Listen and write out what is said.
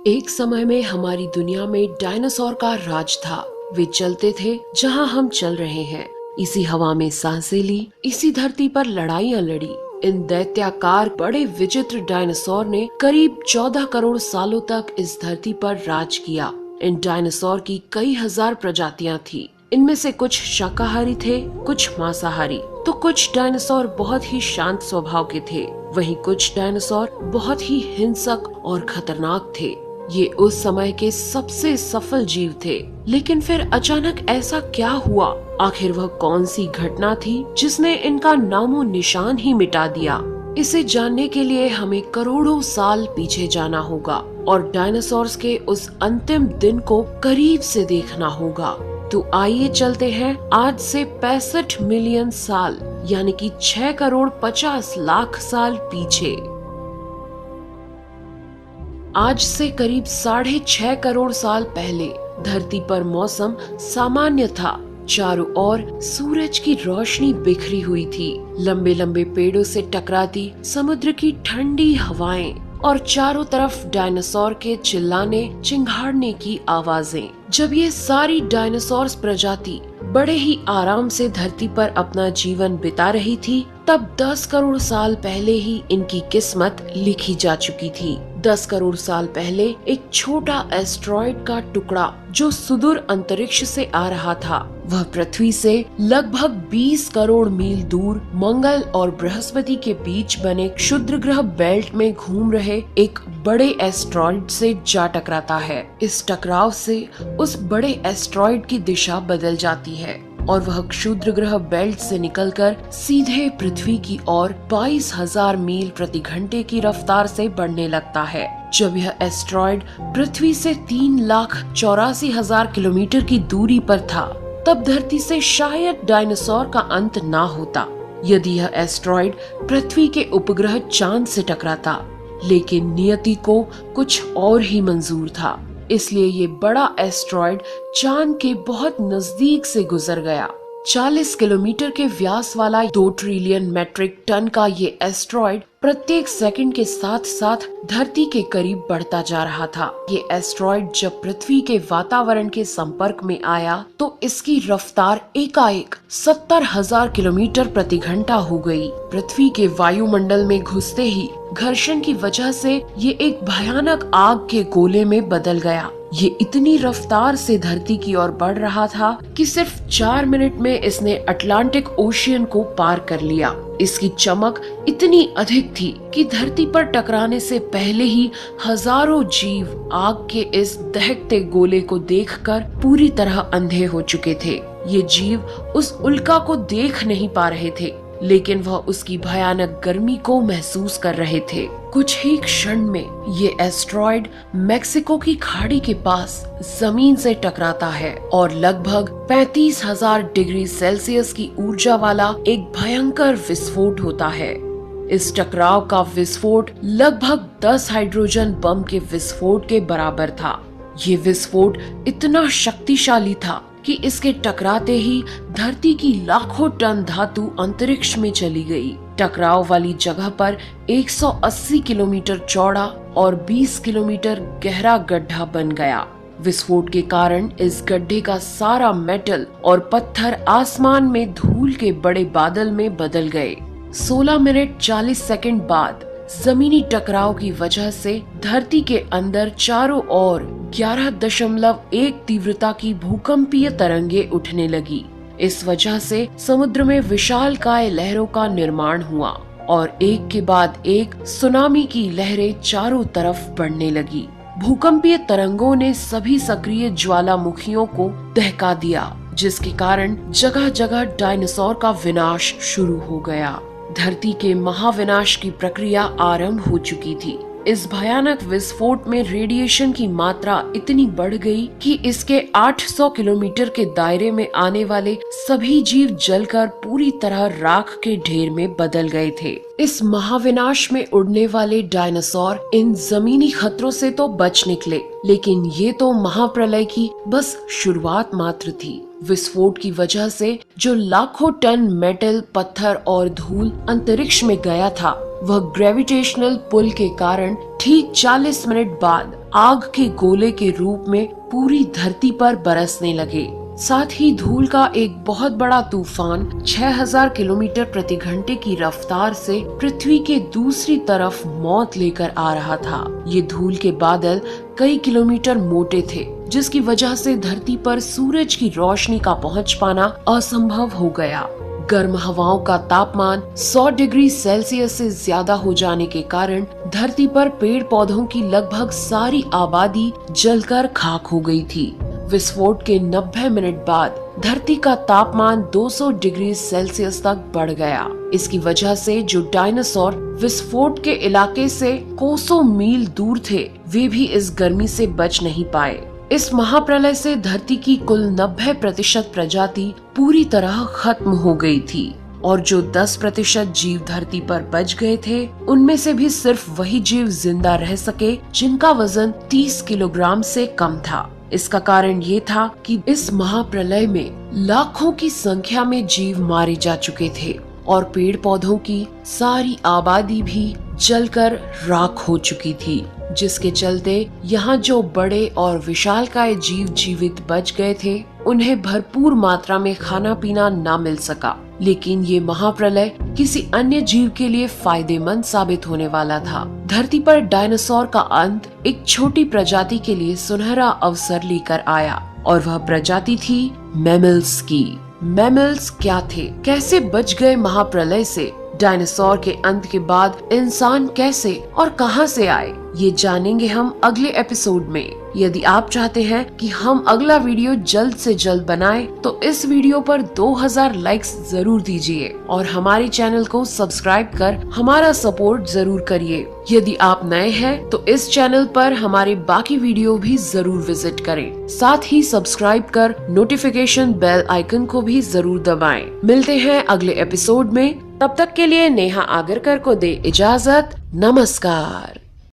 एक समय में हमारी दुनिया में डायनासोर का राज था। वे चलते थे जहां हम चल रहे हैं, इसी हवा में सांसें ली, इसी धरती पर लड़ाइयां लड़ी। इन दैत्याकार बड़े विचित्र डायनासोर ने करीब 14 करोड़ सालों तक इस धरती पर राज किया। इन डायनासोर की कई हजार प्रजातियां थी। इनमें से कुछ शाकाहारी थे, कुछ मांसाहारी, तो कुछ डायनासोर बहुत ही शांत स्वभाव के थे। वहीं कुछ डायनासोर बहुत ही हिंसक और खतरनाक थे। ये उस समय के सबसे सफल जीव थे। लेकिन फिर अचानक ऐसा क्या हुआ? आखिर वह कौन सी घटना थी जिसने इनका नामो निशान ही मिटा दिया? इसे जानने के लिए हमें करोड़ों साल पीछे जाना होगा और डायनासोर्स के उस अंतिम दिन को करीब से देखना होगा। तो आइए चलते हैं आज से 65 मिलियन साल यानी कि 6 करोड़ 50 लाख साल पीछे। आज से करीब 6.5 करोड़ साल पहले धरती पर मौसम सामान्य था। चारों ओर सूरज की रोशनी बिखरी हुई थी। लंबे लंबे पेड़ों से टकराती समुद्र की ठंडी हवाएं और चारों तरफ डायनासोर के चिल्लाने चिंघाड़ने की आवाजें। जब ये सारी डायनासोर प्रजाति बड़े ही आराम से धरती पर अपना जीवन बिता रही थी, तब 10 करोड़ साल पहले ही इनकी किस्मत लिखी जा चुकी थी। 10 करोड़ साल पहले एक छोटा एस्ट्रॉइड का टुकड़ा जो सुदूर अंतरिक्ष से आ रहा था, वह पृथ्वी से लगभग 20 करोड़ मील दूर मंगल और बृहस्पति के बीच बने क्षुद्र ग्रह बेल्ट में घूम रहे एक बड़े एस्ट्रॉइड से जा टकराता है। इस टकराव से उस बड़े एस्ट्रॉइड की दिशा बदल जाती है और वह क्षुद्र ग्रह बेल्ट से निकलकर सीधे पृथ्वी की ओर 22,000 मील प्रति घंटे की रफ्तार से बढ़ने लगता है। जब यह एस्ट्रॉइड पृथ्वी से 3,84,000 किलोमीटर की दूरी पर था, तब धरती से शायद डायनासोर का अंत ना होता यदि यह एस्ट्रॉइड पृथ्वी के उपग्रह चांद से टकराता। लेकिन नियति को कुछ और ही मंजूर था, इसलिए ये बड़ा एस्ट्रॉइड चांद के बहुत नजदीक से गुजर गया। 40 किलोमीटर के व्यास वाला 2 ट्रिलियन मेट्रिक टन का ये एस्ट्रॉइड प्रत्येक सेकंड के साथ साथ धरती के करीब बढ़ता जा रहा था। ये एस्ट्रॉइड जब पृथ्वी के वातावरण के संपर्क में आया तो इसकी रफ्तार एकाएक 70,000 किलोमीटर प्रति घंटा हो गई। पृथ्वी के वायुमंडल में घुसते ही घर्षण की वजह से ये एक भयानक आग के गोले में बदल गया। ये इतनी रफ्तार से धरती की ओर बढ़ रहा था कि सिर्फ 4 मिनट में इसने अटलांटिक ओशियन को पार कर लिया। इसकी चमक इतनी अधिक थी कि धरती पर टकराने से पहले ही हजारों जीव आग के इस दहकते गोले को देखकर पूरी तरह अंधे हो चुके थे। ये जीव उस उल्का को देख नहीं पा रहे थे, लेकिन वह उसकी भयानक गर्मी को महसूस कर रहे थे। कुछ ही क्षण में ये एस्ट्रॉइड मेक्सिको की खाड़ी के पास जमीन से टकराता है और लगभग 35,000 डिग्री सेल्सियस की ऊर्जा वाला एक भयंकर विस्फोट होता है। इस टकराव का विस्फोट लगभग 10 हाइड्रोजन बम के विस्फोट के बराबर था। ये विस्फोट इतना शक्तिशाली था कि इसके टकराते ही धरती की लाखों टन धातु अंतरिक्ष में चली गई। टकराव वाली जगह पर 180 किलोमीटर चौड़ा और 20 किलोमीटर गहरा गड्ढा बन गया। विस्फोट के कारण इस गड्ढे का सारा मेटल और पत्थर आसमान में धूल के बड़े बादल में बदल गए। 16 मिनट 40 सेकंड बाद जमीनी टकराव की वजह से धरती के अंदर चारों ओर 11.1 तीव्रता की भूकंपीय तरंगे उठने लगी। इस वजह से समुद्र में विशालकाय लहरों का निर्माण हुआ और एक के बाद एक सुनामी की लहरें चारों तरफ बढ़ने लगी। भूकंपीय तरंगों ने सभी सक्रिय ज्वालामुखियों को दहका दिया, जिसके कारण जगह जगह डायनासोर का विनाश शुरू हो गया। धरती के महाविनाश की प्रक्रिया आरंभ हो चुकी थी। इस भयानक विस्फोट में रेडिएशन की मात्रा इतनी बढ़ गई कि इसके 800 किलोमीटर के दायरे में आने वाले सभी जीव जलकर पूरी तरह राख के ढेर में बदल गए थे। इस महाविनाश में उड़ने वाले डायनासोर इन जमीनी खतरों से तो बच निकले, लेकिन ये तो महाप्रलय की बस शुरुआत मात्र थी। विस्फोट की वजह से जो लाखों टन मेटल, पत्थर और धूल अंतरिक्ष में गया था, वह ग्रेविटेशनल पुल के कारण ठीक 40 मिनट बाद आग के गोले के रूप में पूरी धरती पर बरसने लगे। साथ ही धूल का एक बहुत बड़ा तूफान 6000 किलोमीटर प्रति घंटे की रफ्तार से पृथ्वी के दूसरी तरफ मौत लेकर आ रहा था। ये धूल के बादल कई किलोमीटर मोटे थे, जिसकी वजह से धरती पर सूरज की रोशनी का पहुंच पाना असंभव हो गया। गर्म हवाओं का तापमान 100 डिग्री सेल्सियस से ज्यादा हो जाने के कारण धरती पर पेड़ पौधों की लगभग सारी आबादी जलकर खाक हो गई थी। विस्फोट के 90 मिनट बाद धरती का तापमान 200 डिग्री सेल्सियस तक बढ़ गया। इसकी वजह से जो डायनासोर विस्फोट के इलाके से कोसों मील दूर थे, वे भी इस गर्मी से बच नहीं पाए। इस महाप्रलय से धरती की कुल 90% प्रजाति पूरी तरह खत्म हो गई थी और जो 10% जीव धरती पर बच गए थे, उनमें से भी सिर्फ वही जीव जिंदा रह सके जिनका वजन 30 किलोग्राम से कम था। इसका कारण ये था कि इस महाप्रलय में लाखों की संख्या में जीव मारे जा चुके थे और पेड़ पौधों की सारी आबादी भी जलकर राख हो चुकी थी, जिसके चलते यहाँ जो बड़े और विशालकाय जीव जीवित बच गए थे, उन्हें भरपूर मात्रा में खाना पीना ना मिल सका। लेकिन ये महाप्रलय किसी अन्य जीव के लिए फायदेमंद साबित होने वाला था। धरती पर डायनासोर का अंत एक छोटी प्रजाति के लिए सुनहरा अवसर लेकर आया और वह प्रजाति थी मैमल्स की। मैमल्स क्या थे, कैसे बच गए महाप्रलय से, डायनासोर के अंत के बाद इंसान कैसे और कहां से आए, ये जानेंगे हम अगले एपिसोड में। यदि आप चाहते हैं कि हम अगला वीडियो जल्द से जल्द बनाएं, तो इस वीडियो पर 2000 लाइक्स जरूर दीजिए और हमारे चैनल को सब्सक्राइब कर हमारा सपोर्ट जरूर करिए। यदि आप नए हैं तो इस चैनल पर हमारे बाकी वीडियो भी जरूर विजिट करें। साथ ही सब्सक्राइब कर नोटिफिकेशन बेल आइकन को भी जरूर दबाएं। मिलते हैं अगले एपिसोड में, तब तक के लिए नेहा आगरकर को दे इजाजत। नमस्कार।